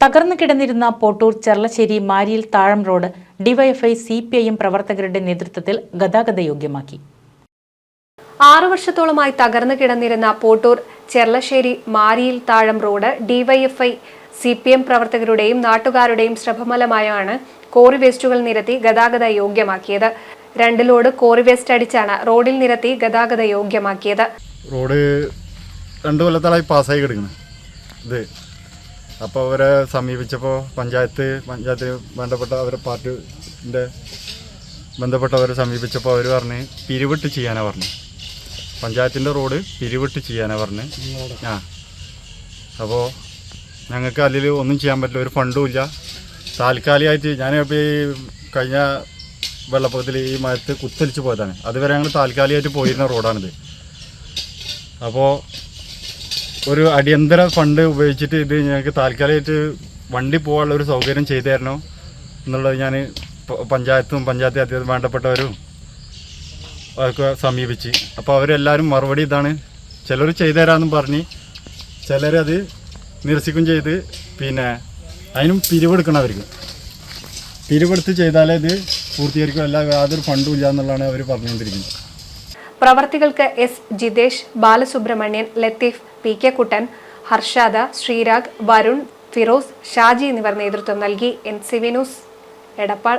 തകർന്നു കിടന്നിരുന്ന പോട്ടൂർ ചെർളശ്ശേരി മാരിയിൽ താഴം road DYFI CPIM പ്രവർത്തകരുടെ നേതൃത്വത്തിൽ ഗതാഗതയോഗ്യമാക്കി. 6 വർഷത്തോളമായി തകർന്നു കിടന്നിരുന്ന പോട്ടൂർ ചെർളശ്ശേരി മാരിയിൽ താഴം റോഡ് ഡിവൈഎഫ്ഐ സിപിഎം പ്രവർത്തകരുടെയും നാട്ടുകാരുടെയും ശ്രമഫലമായാണ് കോറി വേസ്റ്റുകൾ നിരത്തി ഗതാഗത യോഗ്യമാക്കിയത്. 2 ലോഡ് കോറി വേസ്റ്റ് അടിച്ചാണ് റോഡിൽ നിരത്തി ഗതാഗത യോഗ്യമാക്കിയത്. റോഡ് 2 കൊല്ലത്തോളമായി പാസ്സായി കിടക്കുന്നു. അപ്പോൾ അവരെ സമീപിച്ചപ്പോൾ പഞ്ചായത്തിന് വേണ്ടപ്പെട്ട അവരെ പാർട്ടിൻ്റെ ബന്ധപ്പെട്ടവരെ സമീപിച്ചപ്പോൾ അവർ പറഞ്ഞ് പിരിവിട്ട് ചെയ്യാനാണ് പറഞ്ഞു. പഞ്ചായത്തിൻ്റെ റോഡ് പിരിവിട്ട് ചെയ്യാനാണ് പറഞ്ഞ്. അപ്പോൾ ഞങ്ങൾക്ക് അതിൽ ഒന്നും ചെയ്യാൻ പറ്റില്ല, ഒരു ഫണ്ടും ഇല്ല. താൽക്കാലികമായിട്ട് ഞാനിപ്പോൾ ഈ കഴിഞ്ഞ വെള്ളപ്പൊക്കത്തിൽ ഈ മഴത്ത് കുത്തലിച്ച് പോയതാണ്. അതുവരെ ഞങ്ങൾ താൽക്കാലികമായിട്ട് പോയിരുന്ന റോഡാണിത്. അപ്പോൾ ഒരു അടിയന്തര ഫണ്ട് ഉപയോഗിച്ചിട്ട് ഇത് ഞങ്ങൾക്ക് താൽക്കാലികമായിട്ട് വണ്ടി പോകാനുള്ള ഒരു സൗകര്യം ചെയ്തു തരണോ എന്നുള്ളത് ഞാൻ പഞ്ചായത്ത് അധികം വേണ്ടപ്പെട്ടവരും അതൊക്കെ സമീപിച്ച്. അപ്പോൾ അവരെല്ലാവരും മറുപടി ഇതാണ്, ചിലർ ചെയ്തു തരാമെന്നും പറഞ്ഞ് ചിലരത് നിരസിക്കും ചെയ്ത്. പിന്നെ അതിനും പിരിവെടുക്കണം, അവർക്ക് പിരിവെടുത്ത് ചെയ്താലേ ഇത് പൂർത്തീകരിക്കും, അല്ല യാതൊരു ഫണ്ടും ഇല്ല എന്നുള്ളതാണ് അവർ പറഞ്ഞുകൊണ്ടിരിക്കുന്നത്. പ്രവർത്തികൾക്ക് S Jithesh, Balasubramanian, Latheef, P K Kuttan, Harshada, Sreerag, Varun, Firoz, Shaji എന്നിവർ നേതൃത്വം നൽകി. NCV news, Edappal.